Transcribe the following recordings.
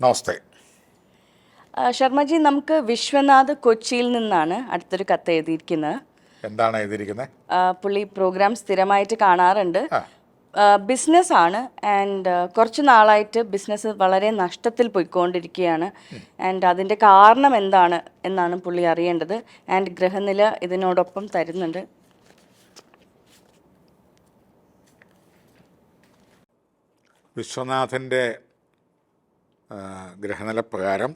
നമസ്തേ. ശർമ്മജി, നമുക്ക് വിശ്വനാഥ് കൊച്ചിയിൽ നിന്നാണ് അടുത്തൊരു കത്ത് എഴുതിയിരിക്കുന്നത്. എന്താണ് എഴുതിയിരിക്കുന്നത്? പുള്ളി പ്രോഗ്രാം സ്ഥിരമായിട്ട് കാണാറുണ്ട്. ആ ബിസിനസ് ആണ് ആൻഡ് കുറച്ച് നാളായിട്ട് ബിസിനസ് വളരെ നഷ്ടത്തിൽ പോയിക്കൊണ്ടിരിക്കുകയാണ്. ആൻഡ് അതിൻ്റെ കാരണം എന്താണ് എന്നാണ് പുള്ളി അറിയേണ്ടത്. ആൻഡ് ഗ്രഹനില ഇതിനോടൊപ്പം തരുന്നുണ്ട്. വിശ്വനാഥൻ്റെ ഗ്രഹനില പ്രകാരം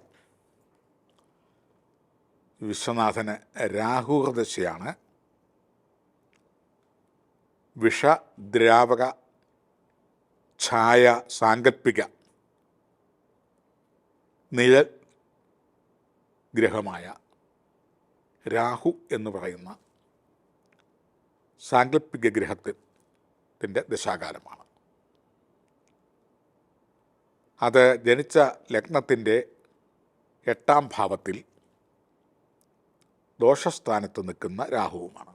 വിശ്വനാഥന് രാഹുർദശയാണ്. വിഷദ്രാവക ഛായ സാങ്കല്പിക നിഴൽ ഗ്രഹമായ രാഹു എന്ന് പറയുന്ന സാങ്കല്പിക ഗ്രഹത്തിൻ്റെ ദശാകാലമാണ്. അത് ജനിച്ച ലഗ്നത്തിൻ്റെ 8ാം ഭാവത്തിൽ ദോഷസ്ഥാനത്ത് നിൽക്കുന്ന രാഹുവുമാണ്.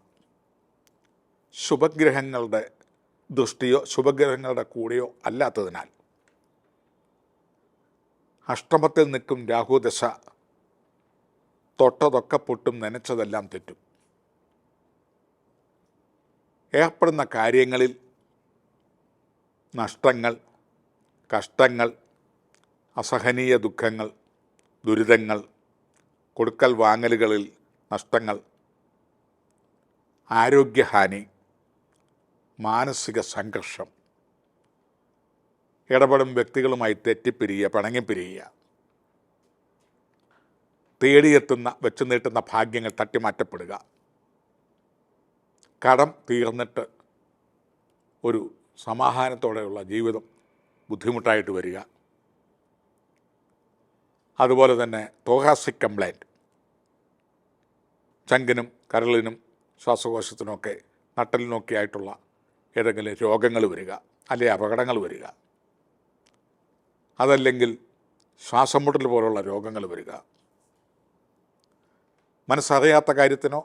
ശുഭഗ്രഹങ്ങളുടെ ദൃഷ്ടിയോ ശുഭഗ്രഹങ്ങളുടെ കൂടെയോ അല്ലാത്തതിനാൽ അഷ്ടമത്തിൽ നിൽക്കും രാഹുദശ തൊട്ടതൊക്കെ പൊട്ടും, നനച്ചതെല്ലാം തെറ്റും. ഏർപ്പെടുന്ന കാര്യങ്ങളിൽ നഷ്ടങ്ങൾ, കഷ്ടങ്ങൾ, അസഹനീയ ദുഃഖങ്ങൾ, ദുരിതങ്ങൾ, കൊടുക്കൽ വാങ്ങലുകളിൽ നഷ്ടങ്ങൾ, ആരോഗ്യഹാനി, മാനസിക സംഘർഷം, ഇടപെടും വ്യക്തികളുമായി തെറ്റിപ്പിരിയുക, പിണങ്ങിപ്പിരിയുക, തേടിയെത്തുന്ന വെച്ചു നീട്ടുന്ന ഭാഗ്യങ്ങൾ തട്ടിമാറ്റപ്പെടുക, കടം തീർന്നിട്ട് ഒരു സമാധാനത്തോടെയുള്ള ജീവിതം ബുദ്ധിമുട്ടായിട്ട് വരിക, അതുപോലെ തന്നെ തോഹാസിക് കംപ്ലൈൻറ്റ്, ചങ്കിനും കരളിനും ശ്വാസകോശത്തിനുമൊക്കെ നട്ടലിനൊക്കെ ആയിട്ടുള്ള ഏതെങ്കിലും രോഗങ്ങൾ വരിക, അല്ലെങ്കിൽ അപകടങ്ങൾ വരിക, അതല്ലെങ്കിൽ ശ്വാസം മുട്ടൽ പോലുള്ള രോഗങ്ങൾ വരിക, മനസ്സറിയാത്ത കാര്യത്തിനോ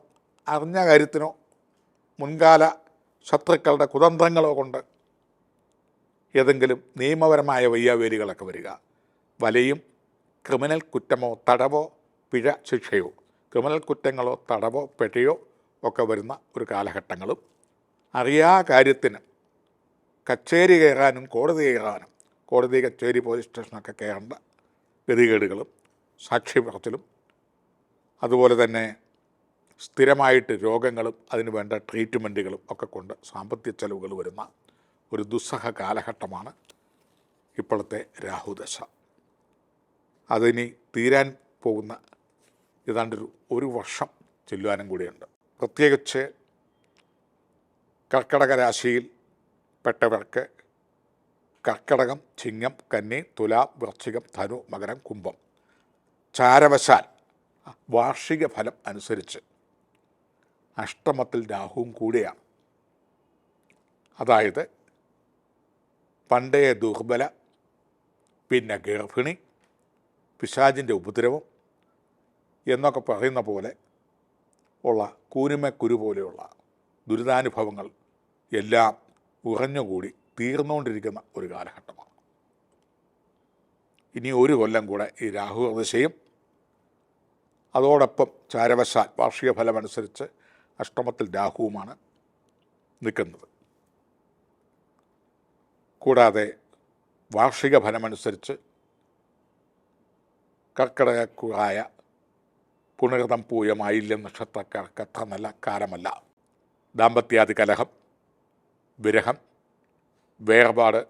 അറിഞ്ഞ കാര്യത്തിനോ മുൻകാല ശത്രുക്കളുടെ കുതന്ത്രങ്ങളോ കൊണ്ട് ഏതെങ്കിലും നിയമപരമായ വയ്യാവേലികളൊക്കെ വരിക, വലയും ക്രിമിനൽ കുറ്റമോ തടവോ പിഴ ശിക്ഷയോ, ക്രിമിനൽ കുറ്റങ്ങളോ തടവോ പിഴയോ ഒക്കെ വരുന്ന ഒരു കാലഘട്ടങ്ങളും, അറിയാ കാര്യത്തിന് കച്ചേരി കയറാനും കോടതി കയറാനും, കോടതി കച്ചേരി പോലീസ് സ്റ്റേഷനൊക്കെ കയറേണ്ട ഗതികേടുകളും സാക്ഷി പറച്ചിലും, അതുപോലെ തന്നെ സ്ഥിരമായിട്ട് രോഗങ്ങളും അതിന് വേണ്ട ട്രീറ്റ്മെൻറ്റുകളും ഒക്കെ കൊണ്ട് സാമ്പത്തിക ചെലവുകൾ വരുന്ന ഒരു ദുസ്സഹ കാലഘട്ടമാണ് ഇപ്പോഴത്തെ രാഹുദശ. അതിനി തീരാൻ പോകുന്ന ഏതാണ്ടൊരു 1 വർഷം ചെല്ലുവാനും കൂടിയുണ്ട്. പ്രത്യേകിച്ച് കർക്കടക രാശിയിൽ പെട്ടവർക്ക് കർക്കടകം, ചിങ്ങം, കന്നി, തുലാം, വൃശ്ചികം, ധനു, മകരം, കുംഭം ചാരവശാൽ വാർഷിക ഫലം അനുസരിച്ച് അഷ്ടമത്തിൽ രാഹുവും കൂടിയാണ്. അതായത് പണ്ടേ ദുർബല, പിന്നെ ഗർഭിണി, പിശാചിൻ്റെ ഉപദ്രവം എന്നൊക്കെ പറയുന്ന പോലെ ഉള്ള കൂരുമക്കുരു പോലെയുള്ള ദുരിതാനുഭവങ്ങൾ എല്ലാം ഉറഞ്ഞുകൂടി തീർന്നുകൊണ്ടിരിക്കുന്ന ഒരു കാലഘട്ടമാണ്. ഇനി 1 കൊല്ലം കൂടെ ഈ രാഹുദശയും അതോടൊപ്പം ചാരവശാൽ വാർഷിക ഫലമനുസരിച്ച് അഷ്ടമത്തിൽ രാഹുവുമാണ് നിൽക്കുന്നത്. കൂടാതെ വാർഷിക ഫലമനുസരിച്ച് കർക്കിടകക്കുറായ പുണർതം പൂയം ആയില്യം നക്ഷത്രക്കാർക്ക് അത്ര നല്ല കാലമല്ല. ദാമ്പത്യാദി കലഹം, വിരഹം, വേർപാട്,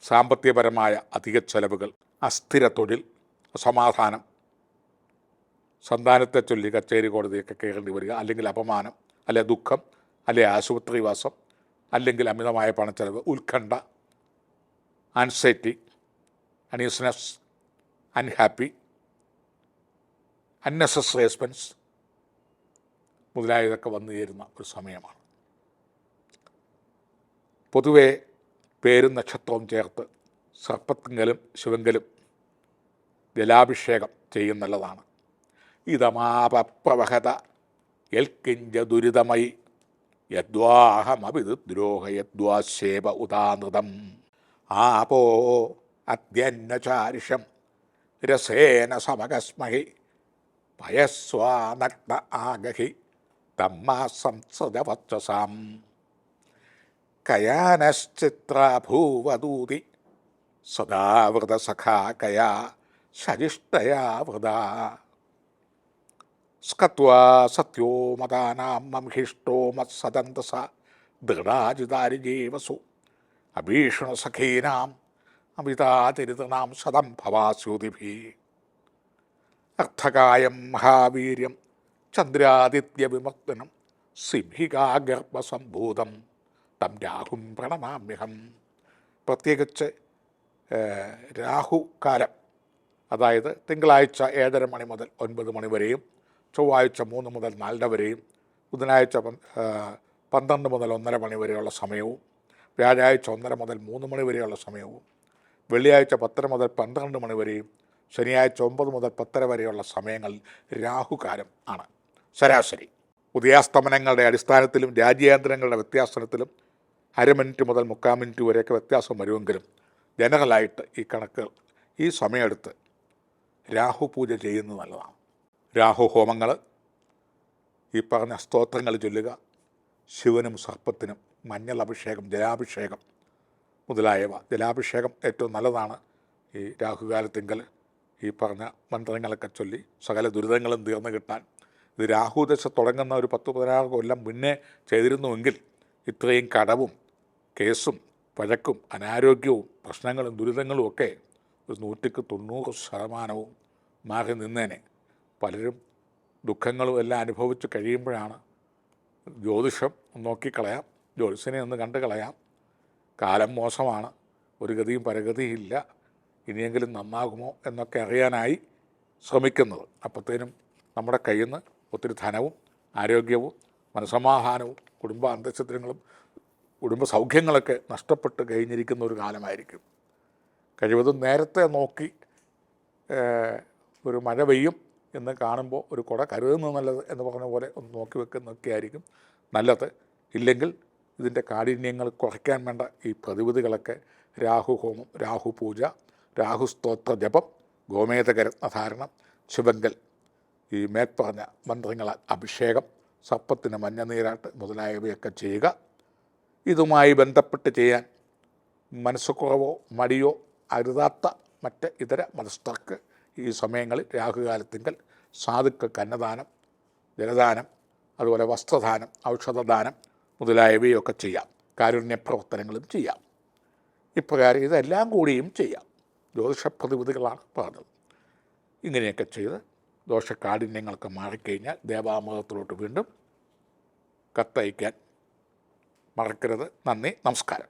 സാമ്പത്തികപരമായ അധിക ചെലവുകൾ, അസ്ഥിര തൊഴിൽ, അസമാധാനം, സന്താനത്തെ ചൊല്ലി കച്ചേരി കോടതിയൊക്കെ കയറേണ്ടി വരിക, അല്ലെങ്കിൽ അപമാനം, അല്ലെ ദുഃഖം, അല്ലെ ആശുപത്രിവാസം, അല്ലെങ്കിൽ അമിതമായ പണച്ചെലവ്, ഉത്കണ്ഠ, anxiety, uneasiness, unhappy, unnecessary expense മുതലായതൊക്കെ വന്നു ചേരുന്ന ഒരു സമയമാണ്. പൊതുവെ പേരും നക്ഷത്രവും ചേർത്ത് സർപ്പത്തിങ്കലും ശിവങ്കലും ജലാഭിഷേകം ചെയ്യുന്നതാണ്. ഇതമാപപ്രവഹത യൽക്കിഞ്ച ദുരിതമയി യദ്വാഹമവിദ്രോഹ യദ്വാശേവ ഉദാനൃതം ആപോ അദ്യന്നചാരിഷം രസേന സമകസ്മഹി പയസ്വാനഗ്ന ആഗഹി തമ്മാ സംസദവത്സസാം കയാനശ്ചിത്രാഭൂവദൂതി സദാവൃതസഖാ കയാ ശരിഷ്ടയാ വൃതാ സ്കത്വാ സത്യോ മതാനാം മംഹിഷ്ടോ മത്സദന്തസ ദൃഢാജിതാരിജീവസു അഭീഷണസഖീനാം അമിതാതിരിതനാം ശതം ഭവാസ്യൂതിഭി അർത്ഥകായം മഹാവീര്യം ചന്ദ്രാദിത്യവിമർദ്ദനം സിംഹികാഗർഭസംഭൂതം തം രാഹും പ്രണമാമ്യഹം. പ്രത്യേകിച്ച് രാഹുകാലം, അതായത് തിങ്കളാഴ്ച 7:30 മണി മുതൽ 9 മണി വരെയും, ചൊവ്വാഴ്ച 3 മുതൽ 4 വരെയും, ബുധനാഴ്ച 12 മുതൽ 1:30 മണി വരെയുള്ള സമയവും, വ്യാഴാഴ്ച 1:30 മുതൽ 3 മണി വരെയുള്ള സമയവും, വെള്ളിയാഴ്ച 10 മുതൽ 12 മണി വരെയും, ശനിയാഴ്ച 9 മുതൽ 10 വരെയുള്ള സമയങ്ങളിൽ രാഹുകാലം ആണ്. ശരാശരി ഉദയാസ്തമനങ്ങളുടെ അടിസ്ഥാനത്തിലും രാജ്യാന്തരങ്ങളുടെ വ്യത്യാസത്തിലും 1/2 മിനിറ്റ് മുതൽ 3/4 മിനിറ്റ് വരെയൊക്കെ വ്യത്യാസം വരുമെങ്കിലും ജനറലായിട്ട് ഈ കണക്ക് ഈ സമയമെടുത്ത് രാഹു പൂജ ചെയ്യുന്നത് നല്ലതാണ്. രാഹു ഹോമങ്ങൾ, ഈ പറഞ്ഞ സ്തോത്രങ്ങൾ ചൊല്ലുക, ശിവനും സർപ്പത്തിനും മഞ്ഞൾ അഭിഷേകം, ജലാഭിഷേകം മുതലായവ. ജലാഭിഷേകം ഏറ്റവും നല്ലതാണ്. ഈ രാഹുകാലത്തിങ്കൽ ഈ പറഞ്ഞ മന്ത്രങ്ങളൊക്കെ ചൊല്ലി സകല ദുരിതങ്ങളും തീർന്നു കിട്ടാൻ. ഇത് രാഹുദശ തുടങ്ങുന്ന ഒരു 10-16 കൊല്ലം മുന്നേ ചെയ്തിരുന്നുവെങ്കിൽ ഇത്രയും കടവും കേസും പഴക്കും അനാരോഗ്യവും പ്രശ്നങ്ങളും ദുരിതങ്ങളും ഒക്കെ ഒരു 190% മാറി നിന്നേനെ. പലരും ദുഃഖങ്ങളും എല്ലാം അനുഭവിച്ച് കഴിയുമ്പോഴാണ് ജ്യോതിഷം നോക്കിക്കളയാം, ജ്യോതിഷനെ ഒന്ന് കണ്ടു കളയാം, കാലം മോശമാണ്, ഒരു ഗതിയും പരഗതിയില്ല, ഇനിയെങ്കിലും നന്നാകുമോ എന്നൊക്കെ അറിയാനായി ശ്രമിക്കുന്നത്. അപ്പോഴത്തേനും നമ്മുടെ കയ്യിൽ നിന്ന് ഒത്തിരി ധനവും ആരോഗ്യവും മനസമാധാനവും കുടുംബ അന്തരീക്ഷങ്ങളും കുടുംബ സൗഖ്യങ്ങളൊക്കെ നഷ്ടപ്പെട്ട് കഴിഞ്ഞിരിക്കുന്ന ഒരു കാലമായിരിക്കും. കഴിവതും നേരത്തെ നോക്കി ഒരു മഴ പെയ്യും എന്ന് കാണുമ്പോൾ ഒരു കുട കരുതുന്നത് നല്ലത് എന്ന് പറഞ്ഞ പോലെ ഒന്ന് നോക്കി വെക്കുന്നതൊക്കെ ആയിരിക്കും നല്ലത്. ഇല്ലെങ്കിൽ ഇതിൻ്റെ കാഠിന്യങ്ങൾ കുറയ്ക്കാൻ വേണ്ട ഈ പ്രതിവിധികളൊക്കെ രാഹു ഹോമം, രാഹു പൂജ, രാഹുസ്തോത്ര ജപം, ഗോമേതകരത്നധാരണം, ശിവങ്കൽ, ഈ മേൽപ്പറഞ്ഞ മന്ത്രങ്ങളാൽ അഭിഷേകം, സർപ്പത്തിന് മഞ്ഞനീരാട്ട് മുതലായവയൊക്കെ ചെയ്യുക. ഇതുമായി ബന്ധപ്പെട്ട് ചെയ്യാൻ മനസ്സുകുറവോ മടിയോ അരുതാത്ത മറ്റ് ഇതര മതസ്ഥർക്ക് ഈ സമയങ്ങളിൽ രാഹുകാലത്തിങ്കൽ സാധുക്കൾക്ക് അന്നദാനം, ജലദാനം, അതുപോലെ വസ്ത്രദാനം, ഔഷധദാനം മുതലായവയൊക്കെ ചെയ്യാം. കാരുണ്യപ്രവർത്തനങ്ങളും ചെയ്യാം. ഇപ്രകാരം ഇതെല്ലാം കൂടിയും ചെയ്യാം. ജ്യോതിഷ പ്രതിവിധികളാണ് പറഞ്ഞത്. ഇങ്ങനെയൊക്കെ ചെയ്ത് ദോഷകാഠിന്യങ്ങളൊക്കെ മാറിക്കഴിഞ്ഞാൽ ദേവാമൃതത്തിലോട്ട് വീണ്ടും കത്തയക്കാൻ മറക്കരുത്. നന്ദി, നമസ്കാരം.